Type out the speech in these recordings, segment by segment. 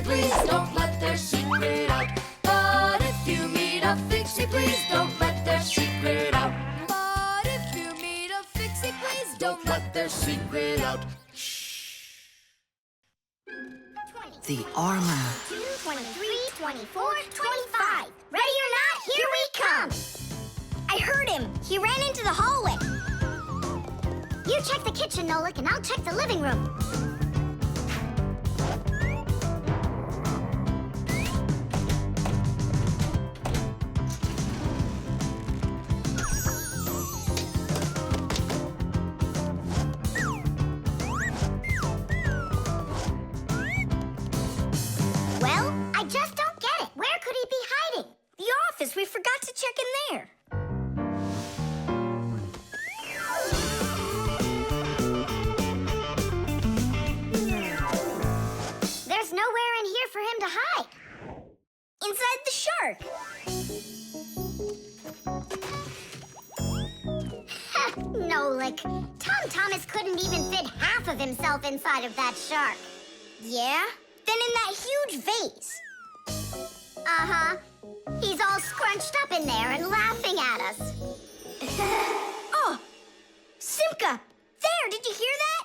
please don't let their secret out. But if you meet a Fixie, please don't let their secret out. But if you meet a Fixie, please don't let their secret out. The armor. 23, 24, 25. Ready or not, here we come. I heard him. He ran into the hallway. You check the kitchen, Nolik, and I'll check the living room. Well, I just don't get it. Where could he be hiding? The office. We forgot to check in there. There's nowhere in here for him to hide. Inside the shark. Nolik. Tom Thomas couldn't even fit half of himself inside of that shark. Yeah? Then in that huge vase. Uh-huh. He's all scrunched up in there and laughing at us. Oh! Simka! There! Did you hear that?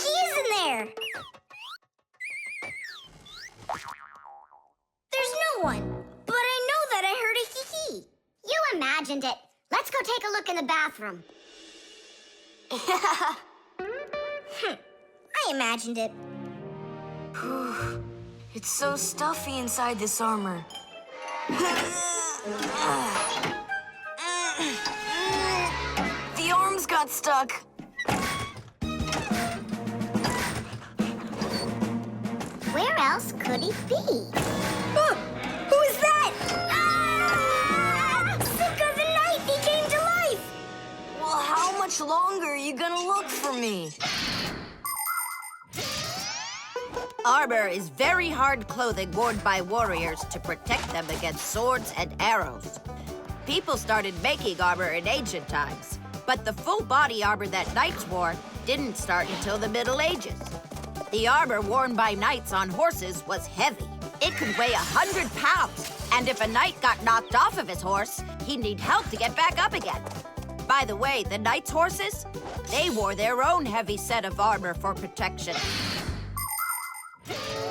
He is in there! There's no one. But I know that I heard a hee-hee. You imagined it. Let's go take a look in the bathroom. I imagined it. It's so stuffy inside this armor. The arms got stuck. Where else could he be? Who is that? Ah! Simka the Knight! He came to life! Well, how much longer are you gonna look for me? Armor is very hard clothing worn by warriors to protect them against swords and arrows. People started making armor in ancient times, but the full body armor that knights wore didn't start until the Middle Ages. The armor worn by knights on horses was heavy. It could weigh 100 pounds, and if a knight got knocked off of his horse, he'd need help to get back up again. By the way, the knights' horses, they wore their own heavy set of armor for protection.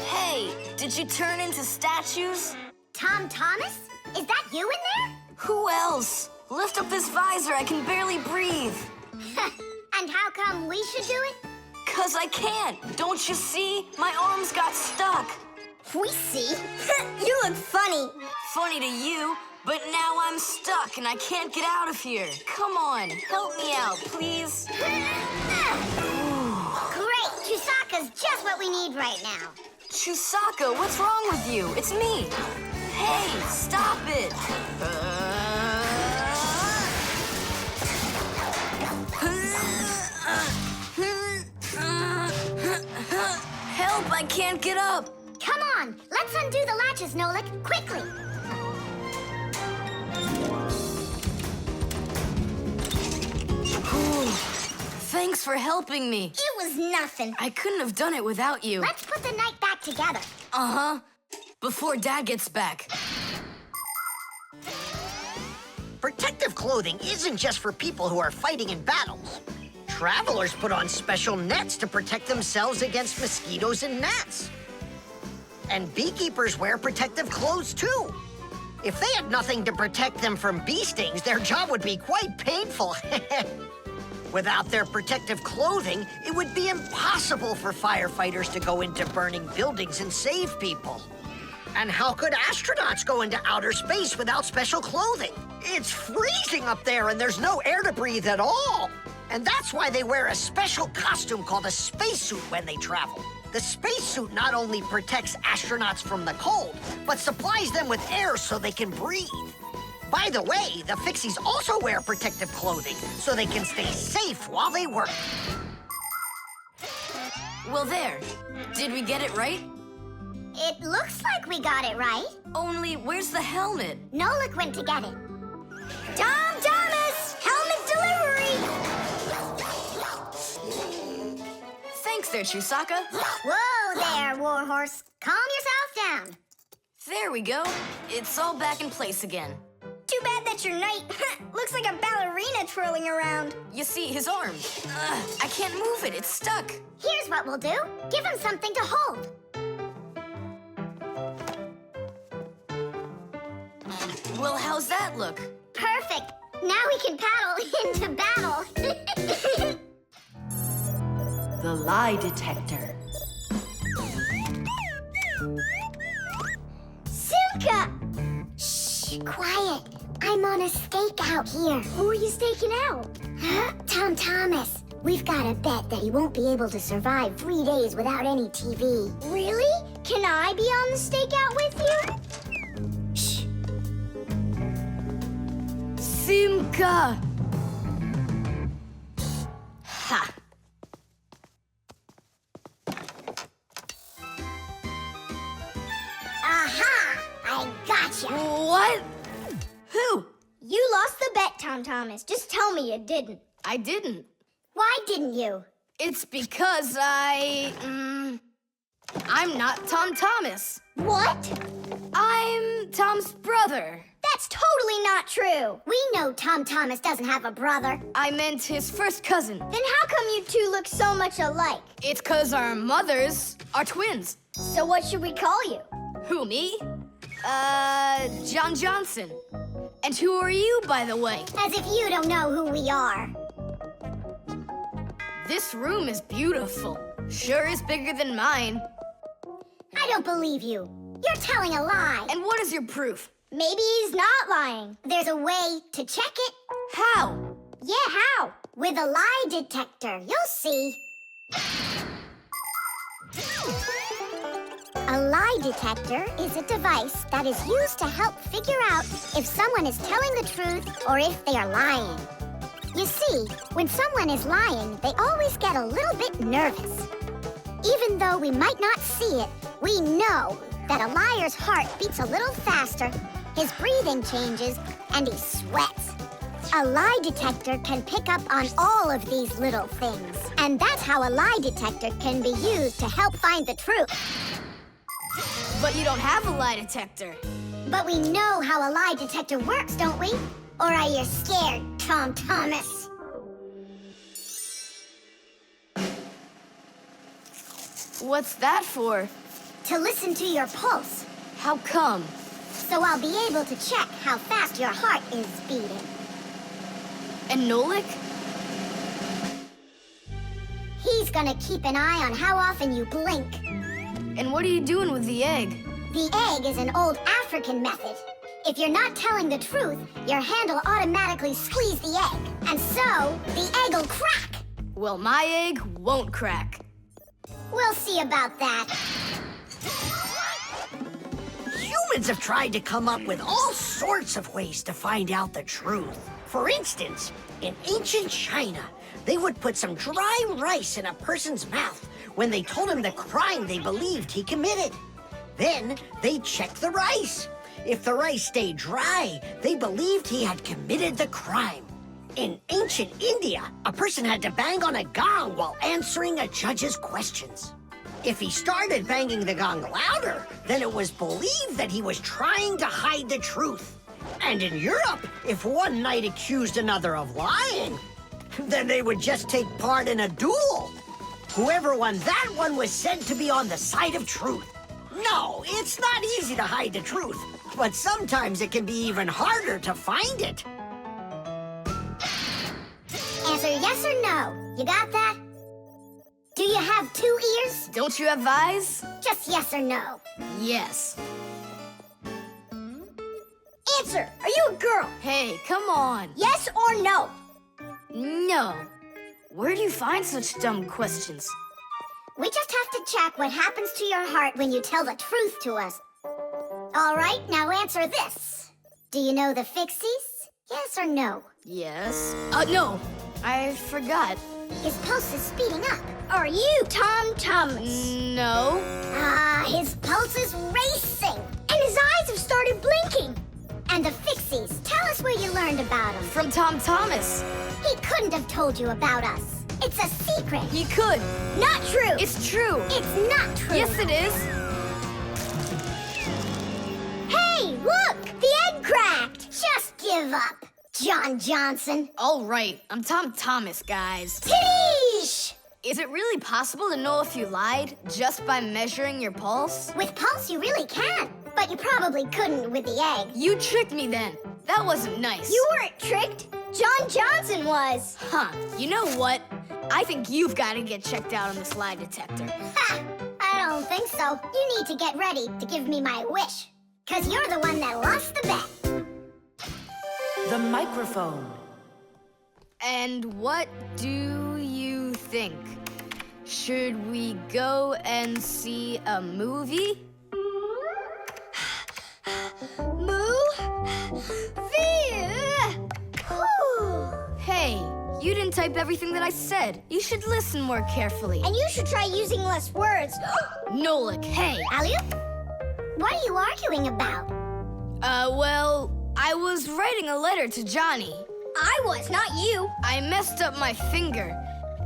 Hey, did you turn into statues? Tom Thomas? Is that you in there? Who else? Lift up this visor, I can barely breathe. And how come we should do it? 'Cause I can't. Don't you see? My arms got stuck. We see. You look funny. Funny to you, but now I'm stuck and I can't get out of here. Come on, help me out, please. Great! Chusaka's just what we need right now. Chusaka, what's wrong with you? It's me. Hey, stop it. Help, I can't get up. Come on, let's undo the latches, Nolik, quickly. Thanks for helping me. It was nothing. I couldn't have done it without you. Let's put the night back together. Uh-huh. Before Dad gets back. Protective clothing isn't just for people who are fighting in battles. Travelers put on special nets to protect themselves against mosquitoes and gnats. And beekeepers wear protective clothes too. If they had nothing to protect them from bee stings, their job would be quite painful. Without their protective clothing, it would be impossible for firefighters to go into burning buildings and save people. And how could astronauts go into outer space without special clothing? It's freezing up there and there's no air to breathe at all. And that's why they wear a special costume called a spacesuit when they travel. The spacesuit not only protects astronauts from the cold, but supplies them with air so they can breathe. By the way, the Fixies also wear protective clothing so they can stay safe while they work. Well, there. Did we get it right? It looks like we got it right. Only, where's the helmet? Nolik went to get it. Tom Thomas! Helmet delivery! Thanks there, Chusaka. Whoa there, Warhorse. Calm yourself down. There we go. It's all back in place again. Too bad that your knight looks like a ballerina twirling around. You see, his arm. I can't move it. It's stuck. Here's what we'll do. Give him something to hold. Well, how's that look? Perfect. Now we can paddle into battle. The Lie Detector. Simka! Shh, quiet. I'm on a stakeout here. Who are you staking out? Tom Thomas. We've got a bet that he won't be able to survive 3 days without any TV. Really? Can I be on the stakeout with you? Shh. Simka! Ha! Aha! I gotcha. What? Who? You lost the bet, Tom Thomas. Just tell me you didn't. I didn't. Why didn't you? It's because I'm not Tom Thomas. What? I'm Tom's brother. That's totally not true. We know Tom Thomas doesn't have a brother. I meant his first cousin. Then how come you two look so much alike? It's 'cause our mothers are twins. So what should we call you? Who, me? John Johnson. And who are you, by the way? As if you don't know who we are. This room is beautiful. Sure is bigger than mine. I don't believe you. You're telling a lie. And what is your proof? Maybe he's not lying. There's a way to check it. How? Yeah, how? With a lie detector. You'll see. A lie detector is a device that is used to help figure out if someone is telling the truth or if they are lying. You see, when someone is lying, they always get a little bit nervous. Even though we might not see it, we know that a liar's heart beats a little faster, his breathing changes, and he sweats. A lie detector can pick up on all of these little things. And that's how a lie detector can be used to help find the truth. But you don't have a lie detector. But we know how a lie detector works, don't we? Or are you scared, Tom Thomas? What's that for? To listen to your pulse, How come? so I'll be able to check how fast your heart is beating. And Nolik? He's gonna keep an eye on how often you blink. And what are you doing with the egg? The egg is an old African method. If you're not telling the truth, your hand will automatically squeeze the egg. And so, the egg will crack. Well, my egg won't crack. We'll see about that. Humans have tried to come up with all sorts of ways to find out the truth. For instance, in ancient China, they would put some dry rice in a person's mouth when they told him the crime they believed he committed. Then they'd check the rice. If the rice stayed dry, they believed he had committed the crime. In ancient India, a person had to bang on a gong while answering a judge's questions. If he started banging the gong louder, then it was believed that he was trying to hide the truth. And in Europe, if one knight accused another of lying, then they would just take part in a duel. Whoever won that one was said to be on the side of truth. No, it's not easy to hide the truth, but sometimes it can be even harder to find it. Answer yes or no. You got that? Do you have 2 ears? Don't you have eyes? Just yes or no. Yes. Answer. Are you a girl? Hey, come on. Yes or no? No. Where do you find such dumb questions? We just have to check what happens to your heart when you tell the truth to us. All right, now answer this. Do you know the Fixies? Yes or no? Yes. No. I forgot. His pulse is speeding up. Are you Tom Thomas? No. His pulse is racing. And his eyes have started blinking. And the Fixies, tell us where you learned about them. From Tom Thomas. He couldn't have told you about us. It's a secret. He could. Not true. It's true. It's not true. Yes, it is. Give up, John Johnson. All right, I'm Tom Thomas, guys. Tish! Is it really possible to know if you lied just by measuring your pulse? With pulse, you really can. But you probably couldn't with the egg. You tricked me then. That wasn't nice. You weren't tricked. John Johnson was. Huh. You know what? I think you've got to get checked out on this lie detector. Ha! I don't think so. You need to get ready to give me my wish. 'Cause you're the one that lost the bet. The microphone. And what do you think? Should we go and see a movie? Hey, you didn't type everything that I said. You should listen more carefully. And you should try using less words. Nolik, hey. Alley-oop? What are you arguing about? Well, I was writing a letter to Johnny. I was, not you. I messed up my finger,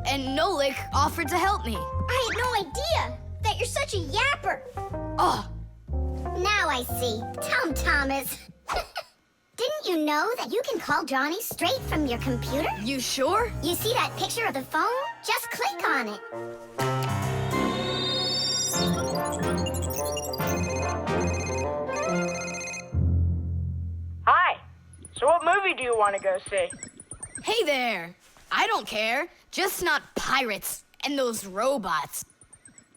and Nolik offered to help me. I had no idea that you're such a yapper. Oh, Now I see. Tom Thomas. Didn't you know that you can call Johnny straight from your computer? you sure? You see that picture of the phone? Just click on it. Hi. So what movie do you want to go see? Hey there. I don't care. Just not pirates and those robots.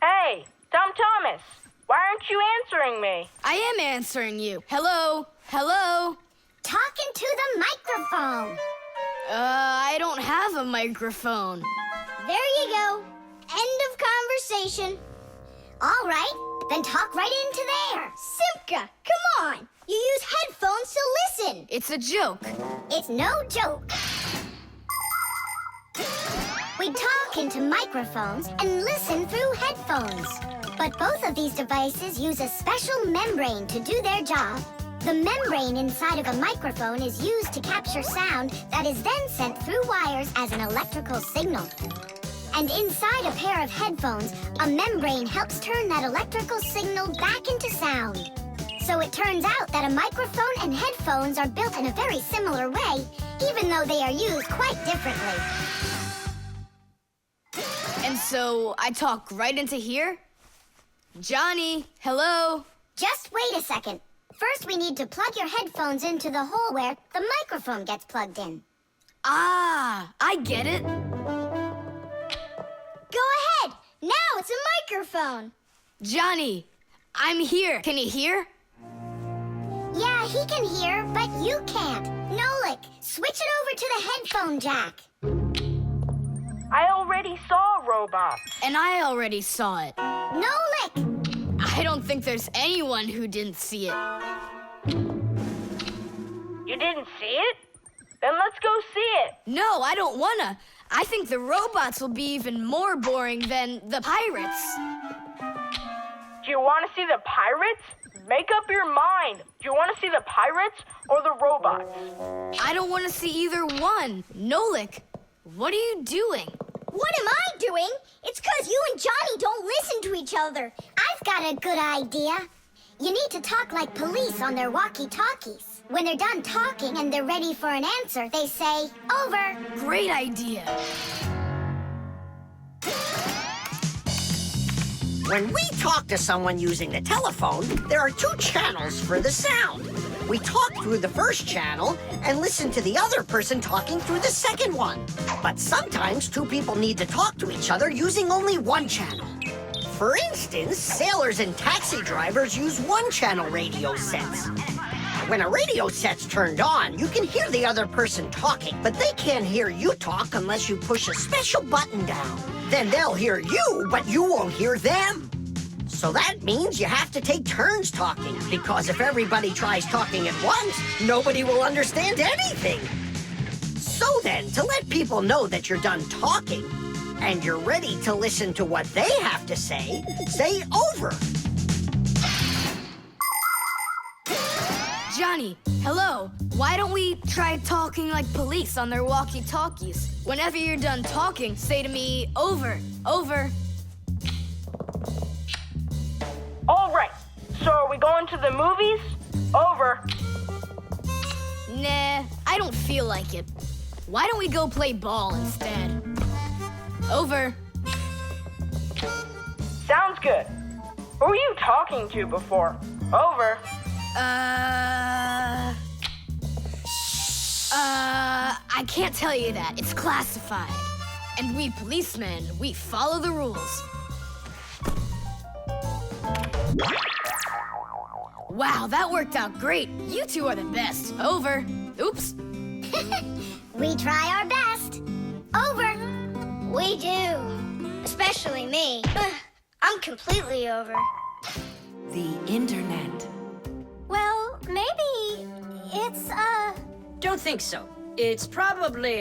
Hey, Tom Thomas. Why aren't you answering me? I am answering you. Hello? Hello? Talking to the microphone. I don't have a microphone. There you go. End of conversation. All right, then talk right into there. Simka, come on. You use headphones to listen. It's a joke. It's no joke. We talk into microphones and listen through headphones. But both of these devices use a special membrane to do their job. The membrane inside of a microphone is used to capture sound that is then sent through wires as an electrical signal. And inside a pair of headphones, a membrane helps turn that electrical signal back into sound. So it turns out that a microphone and headphones are built in a very similar way, even though they are used quite differently. And so I talk right into here? Johnny, hello? Just wait a second. First, we need to plug your headphones into the hole where the microphone gets plugged in. Ah, I get it. Go ahead. Now it's a microphone. Johnny, I'm here. Can you hear? Yeah, he can hear, but you can't. Nolik, switch it over to the headphone jack. I already saw a robot. And I already saw it. Nolik! I don't think there's anyone who didn't see it. You didn't see it? Then let's go see it. No, I don't wanna. I think the robots will be even more boring than the pirates. Do you want to see the pirates? Make up your mind. Do you want to see the pirates or the robots? I don't want to see either one. Nolik, what are you doing? What am I doing? It's 'cause you and Johnny don't listen to each other. I've got a good idea. You need to talk like police on their walkie-talkies. When they're done talking and they're ready for an answer, they say, over. Great idea. When we talk to someone using the telephone, there are two channels for the sound. We talk through the first channel and listen to the other person talking through the second one. But sometimes two people need to talk to each other using only one channel. For instance, sailors and taxi drivers use one-channel radio sets. When a radio set's turned on, you can hear the other person talking, but they can't hear you talk unless you push a special button down. Then they'll hear you, but you won't hear them. So that means you have to take turns talking, because if everybody tries talking at once, nobody will understand anything. So then, to let people know that you're done talking, and you're ready to listen to what they have to say over. Johnny, hello. Why don't we try talking like police on their walkie-talkies? Whenever you're done talking, say to me, over, over. All right. So are we going to the movies? Over. Nah, I don't feel like it. Why don't we go play ball instead? Over. Sounds good. Who were you talking to before? Over. I can't tell you that. It's classified. And we policemen, we follow the rules. Wow, that worked out great. You two are the best. Over. Oops. We try our best. Over. We do. Especially me. I'm completely over. The internet. Well, maybe it's, Don't think so. It's probably,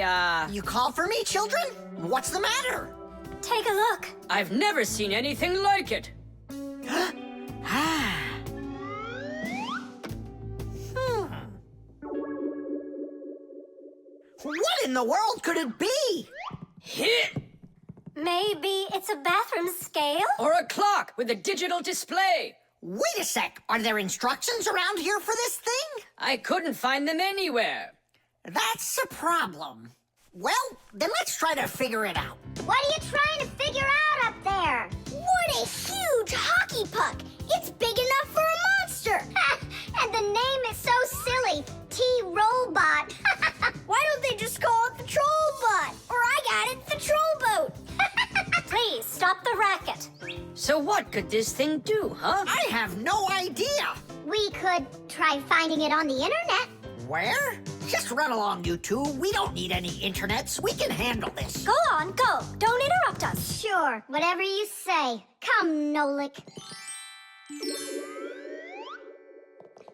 You call for me, children? What's the matter? take a look. I've never seen anything like it. What in the world could it be? Hit! Maybe it's a bathroom scale? Or a clock with a digital display. Wait a sec. Are there instructions around here for this thing? I couldn't find them anywhere. That's a problem. Well, then let's try to figure it out. What are you trying to figure out up there? What a huge hockey puck! It's big enough for a monster! And the name is so silly. T-Robot. Why don't they just call it the Trollbot? Or I got it, the Trollboat! Please, stop the racket. So what could this thing do, huh? I have no idea. We could try finding it on the internet. Where? Just run along, you two. We don't need any internets. We can handle this. Go on, go. Don't interrupt us. Sure, whatever you say. Come, Nolik.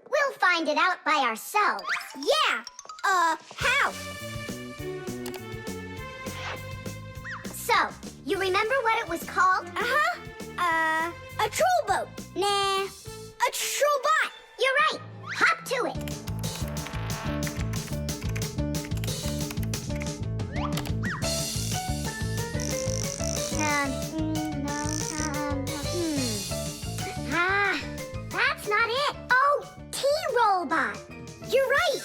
We'll find it out by ourselves. Yeah. How? So, you remember what it was called? A Trollboat. Nah, A Trollbot. you're right. Hop to it. That's not it. Oh, T-Robot. You're right.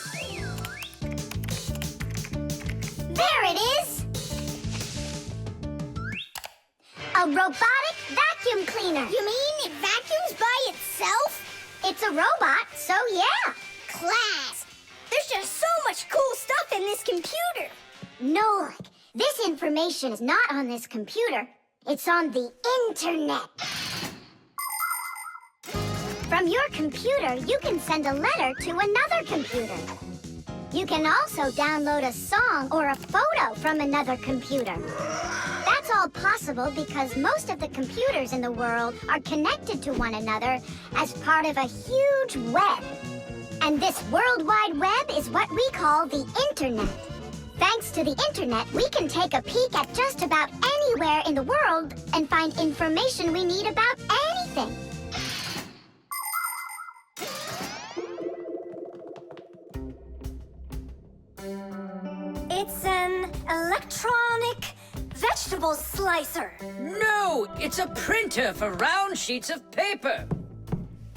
There it is. A robotic vacuum cleaner. You mean it vacuums by itself? It's a robot, so yeah. Class. There's just so much cool stuff in this computer. Nolik, this information is not on this computer. It's on the internet. From your computer, you can send a letter to another computer. You can also download a song or a photo from another computer. That's all possible because most of the computers in the world are connected to one another as part of a huge web. And this World Wide Web is what we call the Internet. Thanks to the Internet, we can take a peek at just about anywhere in the world and find information we need about anything. It's an electronic vegetable slicer. No, it's a printer for round sheets of paper.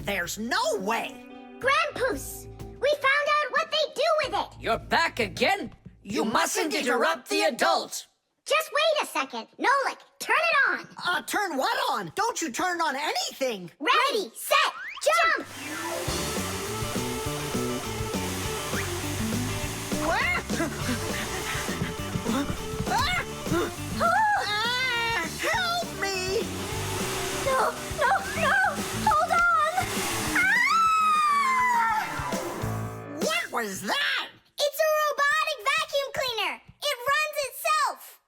There's no way. Grandpoos, we found out what they do with it. You're back again? You mustn't interrupt the adults. Just wait a second. Nolik, turn it on. Turn what on? Don't you turn on anything. Ready, set, jump. Help me! No, no, no! Hold on! What was that? It's a robotic vacuum cleaner. It runs itself.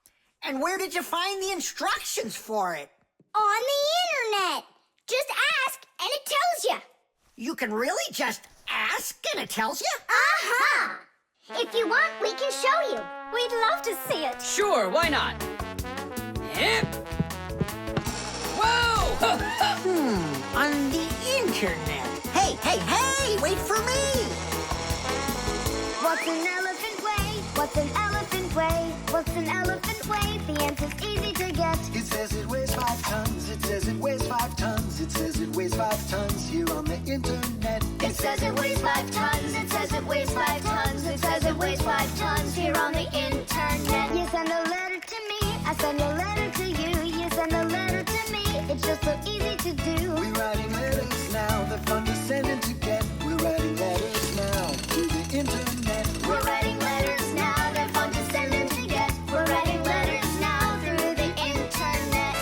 And where did you find the instructions for it? On the internet. Just ask and it tells you. You can really just ask and it tells you? Aha! If you want, we can show you. We'd love to see it. Sure, why not? Hip. Whoa! On the internet. Hey, hey, hey! Wait for me! What's an elephant weigh? What's an elephant weigh? What's an elephant weigh? The answer's easy to get. It says it weighs 5 tons. It says it weighs 5 tons. It says it weighs 5 tons here on the internet. It says it weighs 5 tons. It says it weighs 5 tons. It says it weighs 5 tons here on the internet. You send a letter to me, I send a letter to you. You send a letter to me, it's just so easy to do. We're writing letters now, they're fun to send and to get. We're writing letters now through the internet. We're writing letters now, they're fun to send and to get. We're writing letters now through the internet.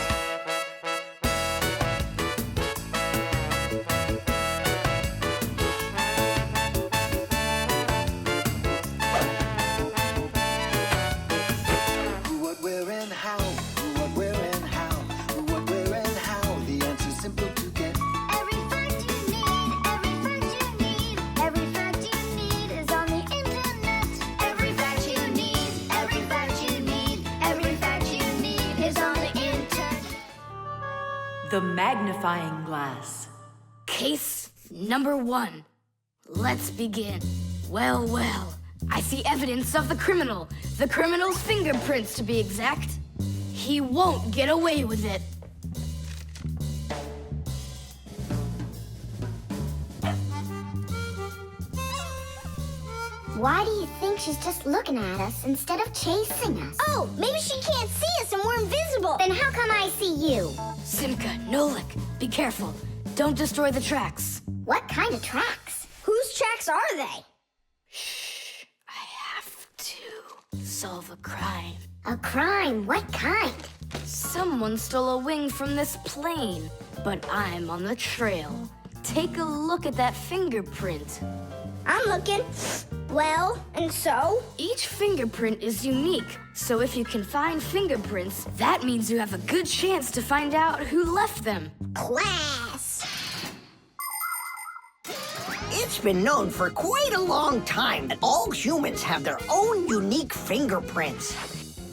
Who, what, where, and how. Who, what, where, and how. Who, what, where, and how. The answer's simple to get. Every fact you need, every fact you need, every fact you need is on the internet. Every fact you need, every fact you need, every fact you need is on the internet. The magnifying glass. Case number 1. Let's begin. Well, well. I see evidence of the criminal. The criminal's fingerprints, to be exact. He won't get away with it. Why do you think she's just looking at us instead of chasing us? Oh, maybe she can't see us and we're invisible. Then how come I see you? Simka, Nolik, be careful. Don't destroy the tracks. What kind of tracks? Whose tracks are they? I have to solve a crime. A crime? What kind? Someone stole a wing from this plane, but I'm on the trail. Take a look at that fingerprint. I'm looking. Well, and so? Each fingerprint is unique, so if you can find fingerprints, that means you have a good chance to find out who left them. Class. It's been known for quite a long time that all humans have their own unique fingerprints.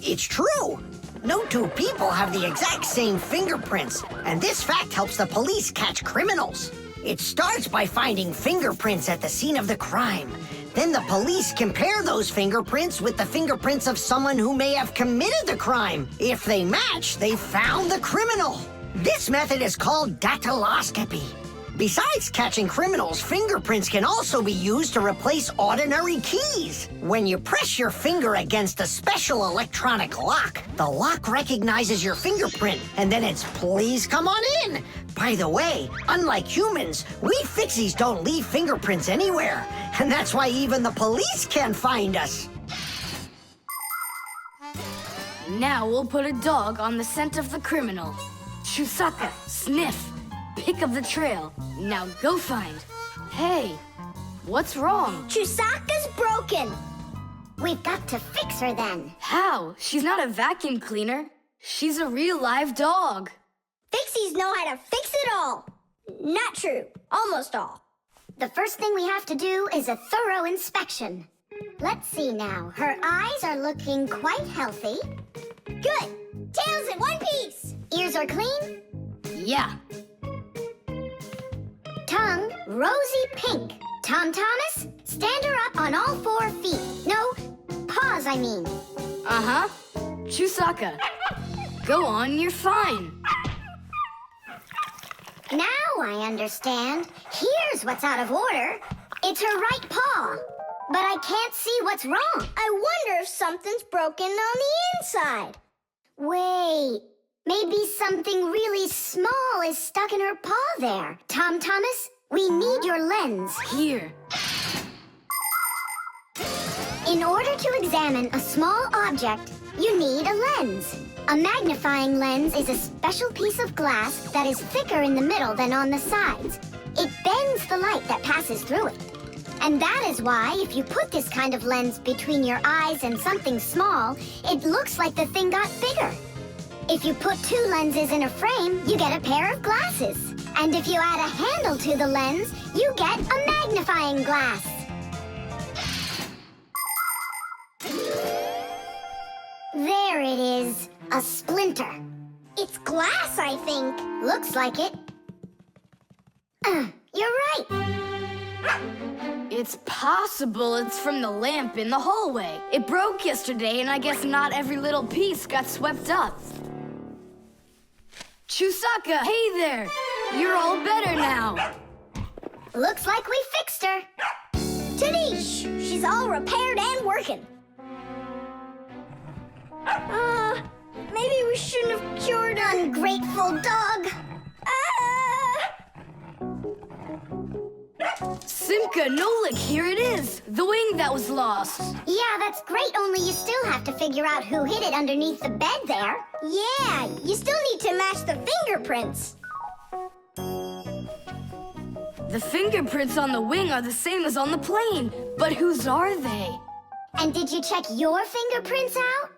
It's true. No two people have the exact same fingerprints, and this fact helps the police catch criminals. It starts by finding fingerprints at the scene of the crime. Then the police compare those fingerprints with the fingerprints of someone who may have committed the crime. If they match, they found the criminal. This method is called dactyloscopy. Besides catching criminals, fingerprints can also be used to replace ordinary keys. When you press your finger against a special electronic lock, the lock recognizes your fingerprint, and then it's please come on in. By the way, unlike humans, we Fixies don't leave fingerprints anywhere, and that's why even the police can't find us. Now we'll put a dog on the scent of the criminal. Chusaka, sniff. Pick up the trail. Now go find. Hey, what's wrong? Chusaka's broken. We've got to fix her then. How? She's not a vacuum cleaner. She's a real live dog. Fixies know how to fix it all. Not true. Almost all. The first thing we have to do is a thorough inspection. Let's see now. Her eyes are looking quite healthy. Good. Tails in one piece. Ears are clean. Yeah. Tongue, rosy pink. Tom Thomas, stand her up on all 4 feet. No, paws, I mean. Uh-huh. Chusaka, go on, you're fine. Now I understand. Here's what's out of order. It's her right paw. But I can't see what's wrong. I wonder if something's broken on the inside. Wait, maybe something really small is stuck in her paw there. Tom Thomas, we need your lens. Here. In order to examine a small object, you need a lens. A magnifying lens is a special piece of glass that is thicker in the middle than on the sides. It bends the light that passes through it. And that is why if you put this kind of lens between your eyes and something small, it looks like the thing got bigger. If you put 2 lenses in a frame, you get a pair of glasses. And if you add a handle to the lens, you get a magnifying glass. There it is, a splinter. It's glass, I think. Looks like it. You're right. It's possible it's from the lamp in the hallway. It broke yesterday, and I guess not every little piece got swept up. Chusaka, hey there! You're all better now. Looks like we fixed fixed her. Tadish! She's all repaired and working. Maybe we shouldn't have cured her. Ungrateful dog. Simka, Nolik, here it is. The wing that was lost. Yeah, that's great, only you still have to figure out who hid it underneath the bed there. Yeah, you still need to match the fingerprints. The fingerprints on the wing are the same as on the plane. But whose are they? And did you check your fingerprints out?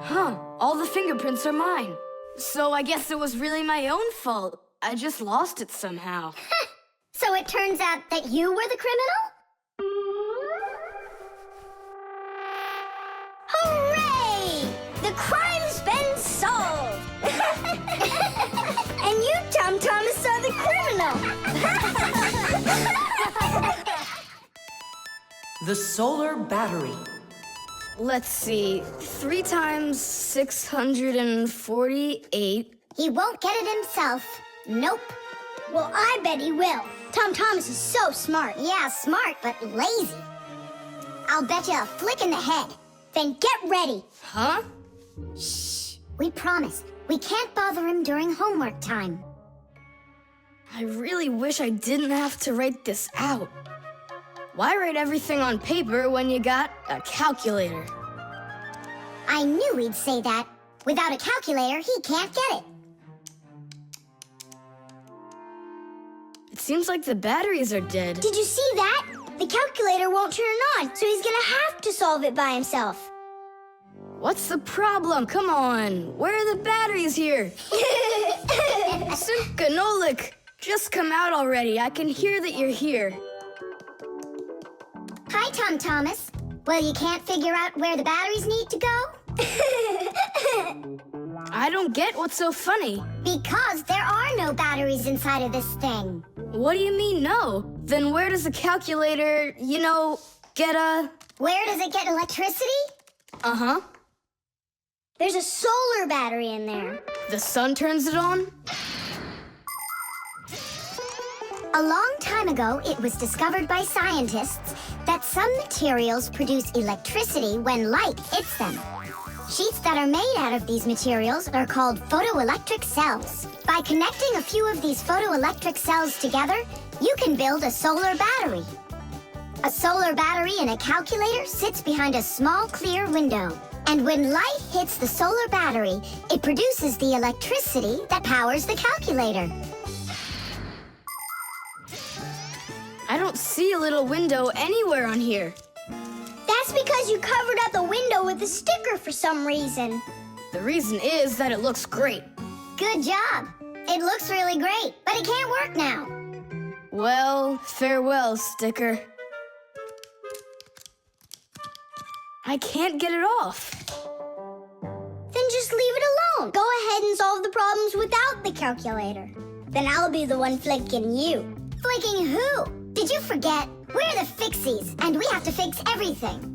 Huh, all the fingerprints are mine. So I guess it was really my own fault. I just lost it somehow. So it turns out that you were the criminal? Hooray! The crime's been solved! And you, Tom Thomas, are the criminal! The solar battery. Let's see, 3 times 648. He won't get it himself. Nope. Well, I bet he will. Tom Thomas is so smart. Yeah, smart, but lazy. I'll bet you a flick in the head. Then get ready. Huh? Shh. We promise. We can't bother him during homework time. I really wish I didn't have to write this out. Why write everything on paper when you got a calculator? I knew he'd say that. Without a calculator, he can't get it. It seems like the batteries are dead. Did you see that? The calculator won't turn on, so he's gonna have to solve it by himself. What's the problem? Come on. Where are the batteries here? Simka, Nolik, just come out already. I can hear that you're here. Hi, Tom Thomas. Well, you can't figure out where the batteries need to go? I don't get what's so funny. Because there are no batteries inside of this thing. What do you mean, no? Then where does the calculator, get a... Where does it get electricity? Uh-huh. There's a solar battery in there. The sun turns it on? A long time ago, it was discovered by scientists that some materials produce electricity when light hits them. Sheets that are made out of these materials are called photoelectric cells. By connecting a few of these photoelectric cells together, you can build a solar battery. A solar battery in a calculator sits behind a small clear window. And when light hits the solar battery, it produces the electricity that powers the calculator. I don't see a little window anywhere on here. That's because you covered up the window with a sticker for some reason. The reason is that it looks great. Good job. It looks really great, but it can't work now. Well, farewell, sticker. I can't get it off. Then just leave it alone. Go ahead and solve the problems without the calculator. Then I'll be the one flicking you. Flicking who? Did you forget? We're the Fixies, and we have to fix everything.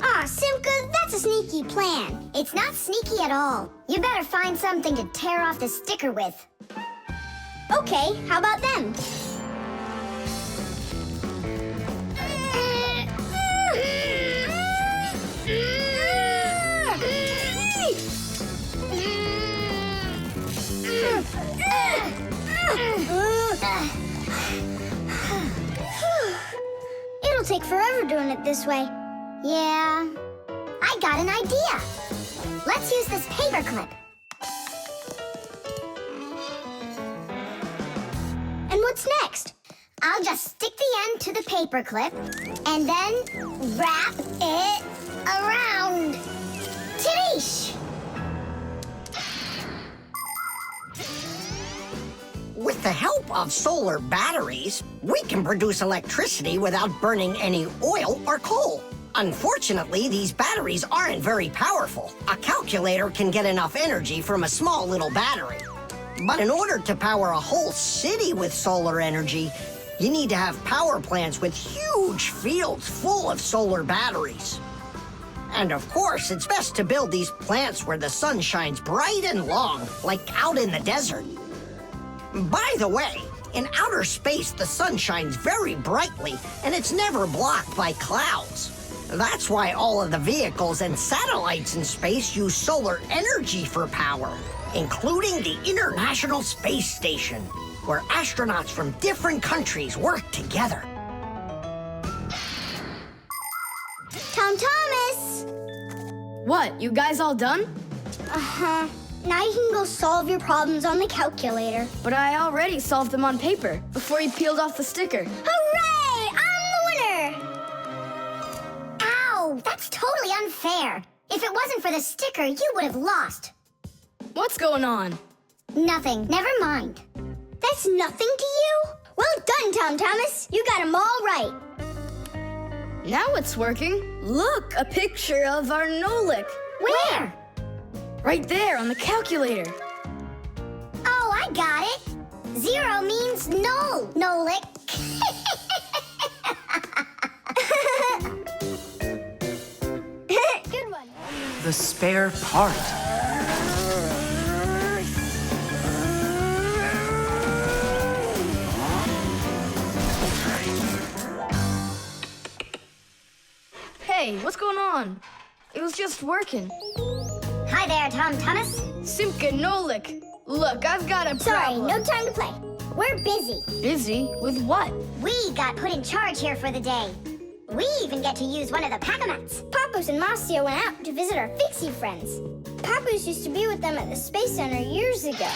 Ah, Simka, that's a sneaky plan. It's not sneaky at all. You better find something to tear off the sticker with. Okay, how about them? It'll take forever doing it this way. Yeah, I got an idea. Let's use this paperclip. And what's next? I'll just stick the end to the paperclip and then wrap it around. Tadish! With the help of solar batteries, we can produce electricity without burning any oil or coal. Unfortunately, these batteries aren't very powerful. A calculator can get enough energy from a small little battery. But in order to power a whole city with solar energy, you need to have power plants with huge fields full of solar batteries. And of course, it's best to build these plants where the sun shines bright and long, like out in the desert. By the way, in outer space, the sun shines very brightly, and it's never blocked by clouds. That's why all of the vehicles and satellites in space use solar energy for power, including the International Space Station, where astronauts from different countries work together. Tom Thomas! What, you guys all done? Uh-huh. Now you can go solve your problems on the calculator. But I already solved them on paper before you peeled off the sticker. Hooray! I'm the winner! Ow! That's totally unfair. If it wasn't for the sticker, you would have lost. What's going on? Nothing. Never mind. That's nothing to you? Well done, Tom Thomas. You got them all right. Now it's working. Look, a picture of our Nolik. Where? Right there on the calculator. Oh, I got it. 0 means null, Nolik. Good one. The spare part. Hey, what's going on? It was just working. Hi there, Tom Thomas. Simka and Nolik. Look, I've got a Sorry, problem. no time to play. We're busy. Busy? With what? We got put in charge here for the day. We even get to use one of the pack-a-mats. Papoose and Marcia went out to visit our Fixie friends. Papoose used to be with them at the Space Center years ago.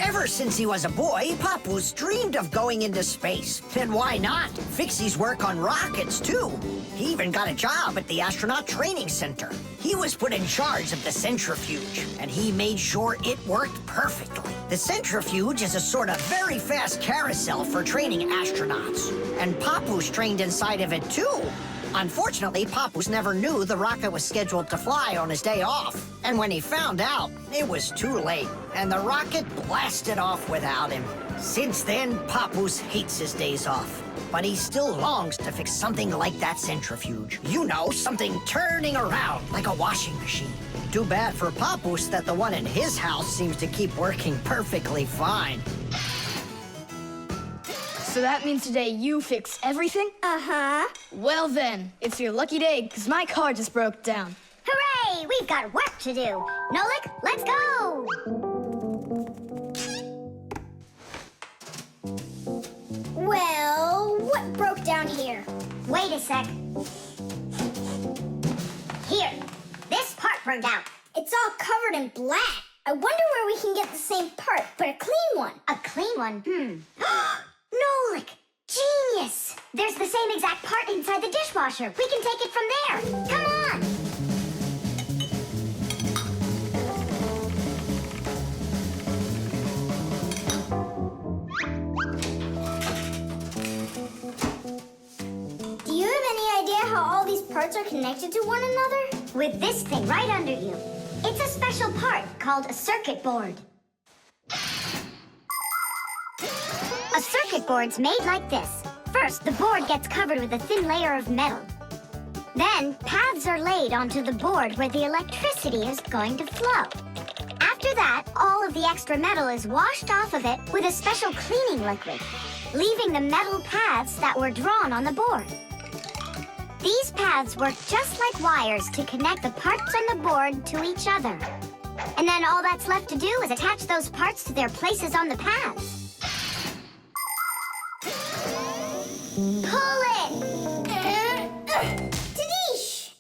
Ever since he was a boy, Papoose dreamed of going into space. And why not? Fixies work on rockets, too. He even got a job at the Astronaut Training Center. He was put in charge of the centrifuge, and he made sure it worked perfectly. The centrifuge is a sort of very fast carousel for training astronauts. And Papoose trained inside of it, too. Unfortunately, Papoose never knew the rocket was scheduled to fly on his day off. And when he found out, it was too late, and the rocket blasted off without him. Since then, Papoose hates his days off. But he still longs to fix something like that centrifuge. You know, something turning around like a washing machine. Too bad for Papoose that the one in his house seems to keep working perfectly fine. So that means today you fix everything? Uh-huh. Well then, it's your lucky day, because my car just broke down. Hooray! We've got work to do. Nolik, let's go! Well, what broke down here? Wait a sec. Here, this part burned out. It's all covered in black. I wonder where we can get the same part, but a clean one. A clean one? Nolik! Genius! There's the same exact part inside the dishwasher. We can take it from there. Come on! Do you have any idea how all these parts are connected to one another? With this thing right under you. It's a special part called a circuit board. A circuit board's made like this. First, the board gets covered with a thin layer of metal. Then, paths are laid onto the board where the electricity is going to flow. After that, all of the extra metal is washed off of it with a special cleaning liquid, leaving the metal paths that were drawn on the board. These paths work just like wires to connect the parts on the board to each other. And then all that's left to do is attach those parts to their places on the paths. Pull it! Tadish!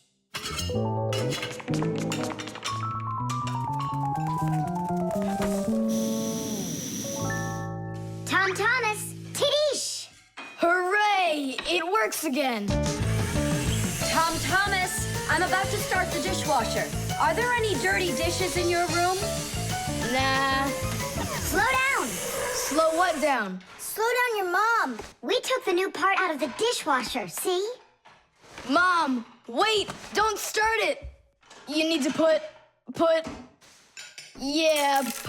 Tom Thomas, Tadish! Hooray! It works again. Tom Thomas, I'm about to start the dishwasher. Are there any dirty dishes in your room? Nah. Slow down! Slow what down? Slow down your mom. We took the new part out of the dishwasher, see? Mom, wait! Don't start it! You need to put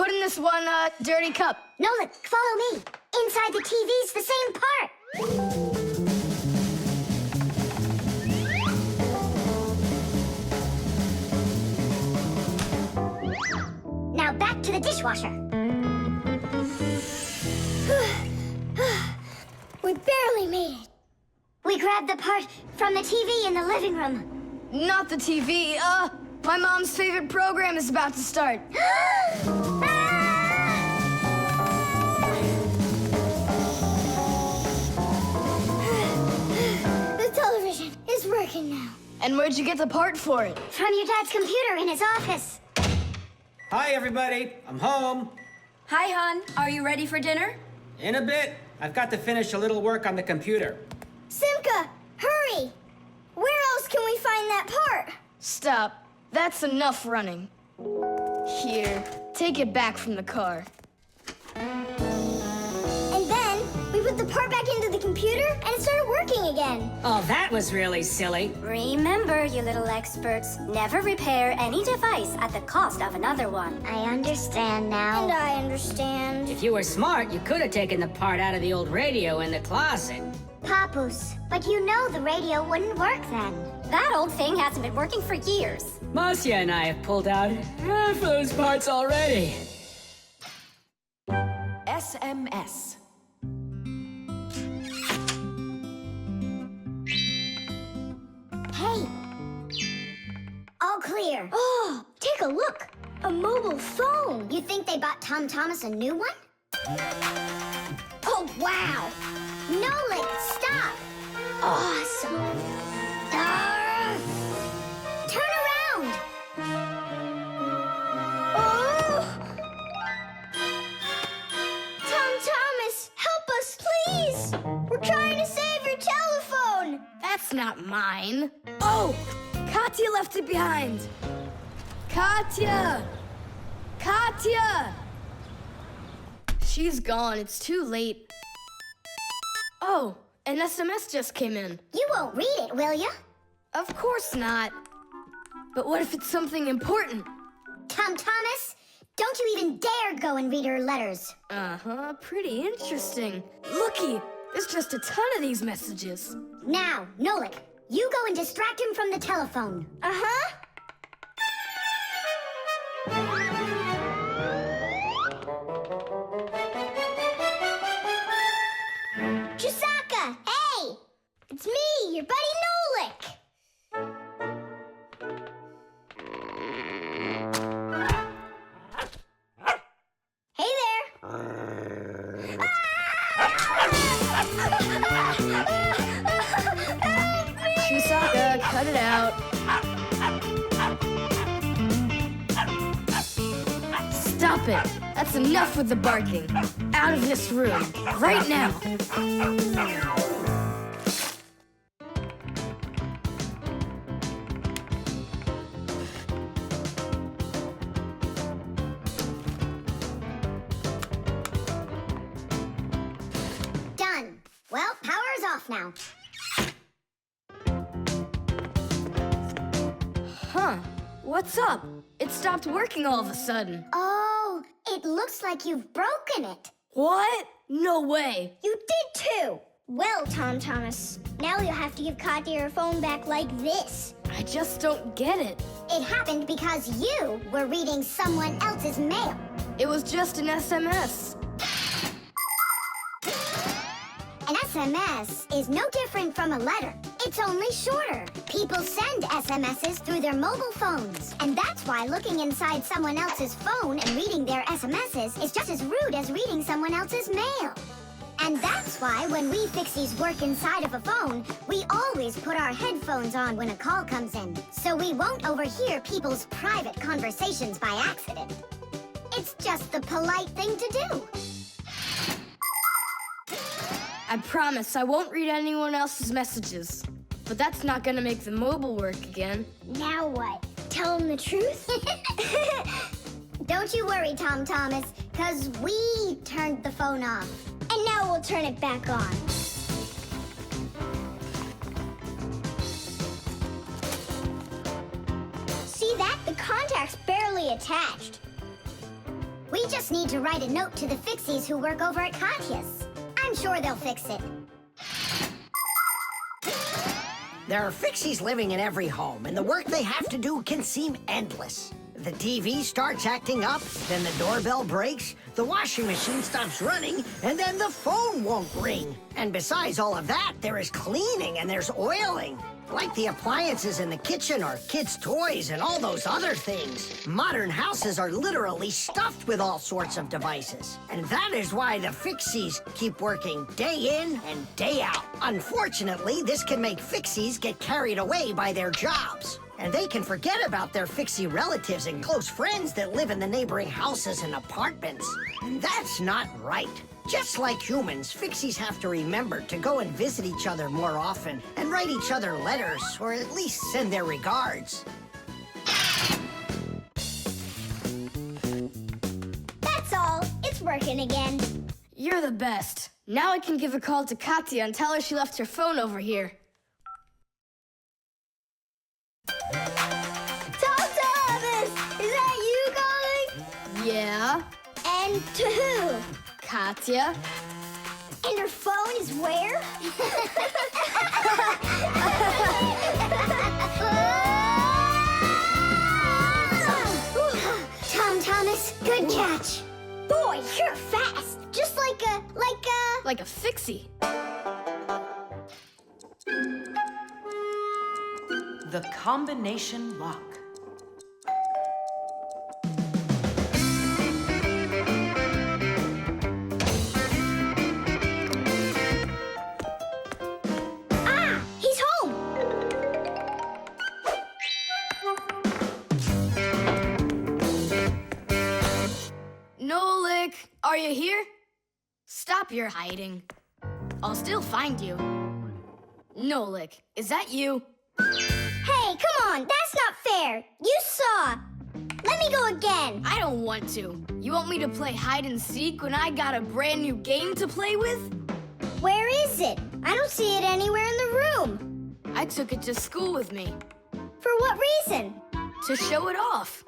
in this one, dirty cup. Nolik, follow me. Inside the TV's the same part. Now back to the dishwasher. We barely made it. We grabbed the part from the TV in the living room. Not the TV. My mom's favorite program is about to start. The television is working now. And where'd you get the part for it? From your dad's computer in his office. Hi, everybody. I'm home. Hi, hon. Are you ready for dinner? In a bit. I've got to finish a little work on the computer. Simka, hurry! Where else can we find that part? Stop. That's enough running. Here, take it back from the car. And then we put the part back into the computer and it started working again. Oh, that was really silly. Remember, you little experts, never repair any device at the cost of another one. I understand now. And I understand. If you were smart, you could have taken the part out of the old radio in the closet. Papus, but you know the radio wouldn't work then. That old thing hasn't been working for years. Marcia and I have pulled out half those parts already. SMS. Hey! All clear. Oh, take a look. A mobile phone. You think they bought Tom Thomas a new one? Oh, wow! Nolik, stop! Awesome! Turn around! Oh! Tom Thomas, help us, please! We're trying to save your telephone! That's not mine. Oh! Katya left it behind. Katya! Katya! She's gone. It's too late. Oh, an SMS just came in. You won't read it, will you? Of course not. But what if it's something important? Tom Thomas, don't you even dare go and read her letters. Uh-huh, pretty interesting. Looky, there's just a ton of these messages. Now, Nolik, you go and distract him from the telephone. Uh-huh. Chisaka, hey! It's me, your buddy Nolik. Hey there! Chisaka, cut it out. Stop it. That's enough with the barking. Out of this room. Right now. Done. Well, power's off now. Huh. What's up? It stopped working all of a sudden. Oh, it looks like you've broken it. What? No way. You did too. Well, Tom Thomas, now you'll have to give Katya her phone back like this. I just don't get it. It happened because you were reading someone else's mail. It was just an SMS. An SMS is no different from a letter. It's only shorter. People send SMSs through their mobile phones. And that's why looking inside someone else's phone and reading their SMSs is just as rude as reading someone else's mail. And that's why when we Fixies work inside of a phone, we always put our headphones on when a call comes in, so we won't overhear people's private conversations by accident. It's just the polite thing to do. I promise I won't read anyone else's messages. But that's not gonna make the mobile work again. Now what? Tell him the truth? Don't you worry, Tom Thomas, because we turned the phone off. And now we'll turn it back on. See that? The contact's barely attached. We just need to write a note to the Fixies who work over at Katya's. I'm sure they'll fix it. There are Fixies living in every home, and the work they have to do can seem endless. The TV starts acting up, then the doorbell breaks, the washing machine stops running, and then the phone won't ring. And besides all of that, there is cleaning and there's oiling. Like the appliances in the kitchen or kids' toys and all those other things. Modern houses are literally stuffed with all sorts of devices. And that is why the Fixies keep working day in and day out. Unfortunately, this can make Fixies get carried away by their jobs. And they can forget about their Fixie relatives and close friends that live in the neighboring houses and apartments. And that's not right. Just like humans, Fixies have to remember to go and visit each other more often and write each other letters, or at least send their regards. That's all. It's working again. You're the best. Now I can give a call to Katya and tell her she left her phone over here. Tom Thomas! Is that you calling? Yeah? And to who? Katya? And her phone is where? Tom Thomas, good catch. Boy, you're fast. Just like a... Like a Fixie. The combination lock. Ah, he's home. Nolik, are you here? Stop your hiding. I'll still find you. Nolik, is that you? Hey, come on, that's not fair. You saw. Let me go again. I don't want to. You want me to play hide and seek when I got a brand new game to play with? Where is it? I don't see it anywhere in the room. I took it to school with me. For what reason? To show it off.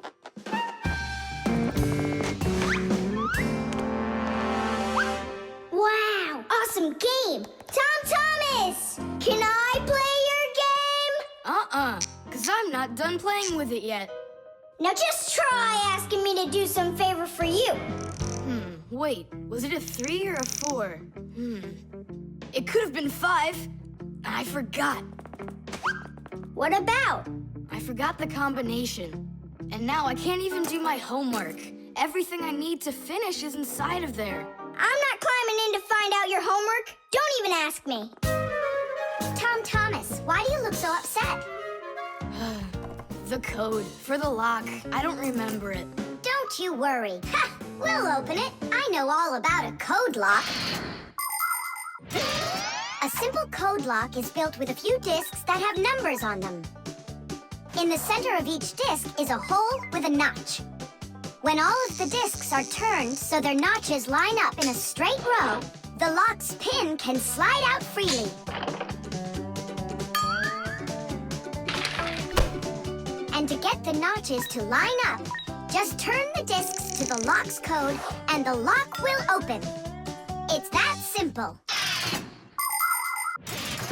Wow, awesome game. Tom Thomas, can I play your game? Cause I'm not done playing with it yet. Now just try asking me to do some favor for you. Wait, was it a 3 or a 4? It could have been 5. I forgot. What about? I forgot the combination. And now I can't even do my homework. Everything I need to finish is inside of there. I'm not climbing in to find out your homework. Don't even ask me. Tom Thomas, why do you look so upset? The code for the lock. I don't remember it. Don't you worry. Ha! We'll open it. I know all about a code lock. A simple code lock is built with a few discs that have numbers on them. In the center of each disc is a hole with a notch. When all of the discs are turned so their notches line up in a straight row, the lock's pin can slide out freely. And to get the notches to line up, just turn the discs to the lock's code and the lock will open. It's that simple.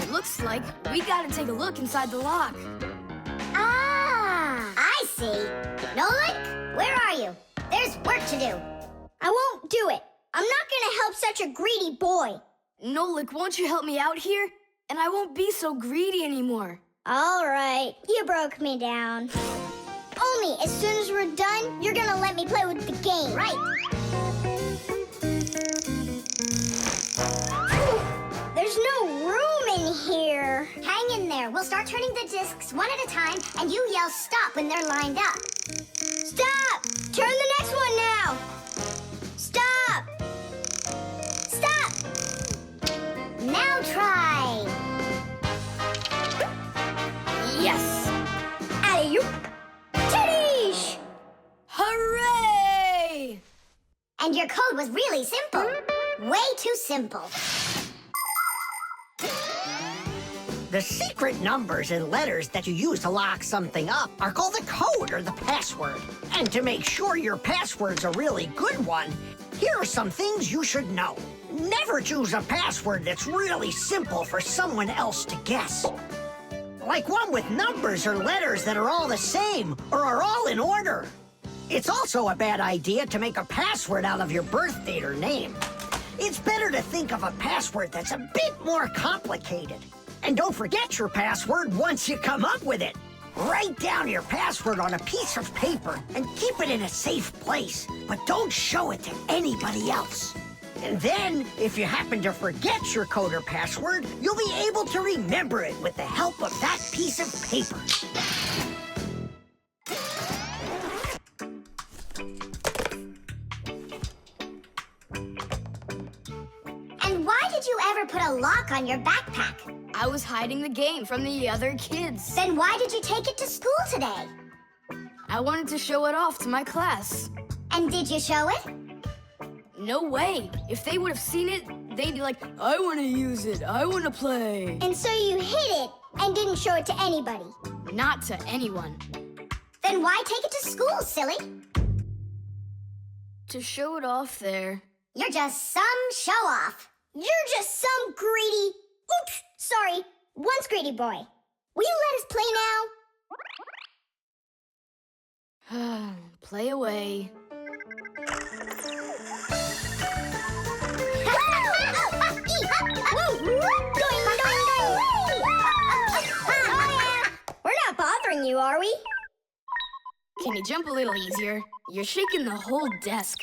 It looks like we gotta take a look inside the lock. Ah, I see. Nolik, where are you? There's work to do. I won't do it. I'm not gonna help such a greedy boy. Nolik, won't you help me out here? And I won't be so greedy anymore. All right, you broke me down. Only as soon as we're done, you're gonna let me play with the game. Right. There's no room in here. Hang in there. We'll start turning the discs one at a time, and you yell stop when they're lined up. Stop! Turn the next one now. Stop! Stop! Now try. Yes! Alley-oop! Titties! Hooray! And your code was really simple. Way too simple. The secret numbers and letters that you use to lock something up are called the code or the password. And to make sure your password's a really good one, here are some things you should know. Never choose a password that's really simple for someone else to guess. Like one with numbers or letters that are all the same or are all in order. It's also a bad idea to make a password out of your birth date or name. It's better to think of a password that's a bit more complicated. And don't forget your password once you come up with it. Write down your password on a piece of paper and keep it in a safe place, but don't show it to anybody else. And then, if you happen to forget your code or password, you'll be able to remember it with the help of that piece of paper. And why did you ever put a lock on your backpack? I was hiding the game from the other kids. Then why did you take it to school today? I wanted to show it off to my class. And did you show it? No way. If they would have seen it, they'd be like, I want to use it. I want to play. And so you hid it and didn't show it to anybody? Not to anyone. Then why take it to school, silly? To show it off there. You're just some show-off. You're just some greedy... Oops, sorry. Once greedy boy. Will you let us play now? Play away. We're not bothering you, are we? Can you jump a little easier? You're shaking the whole desk.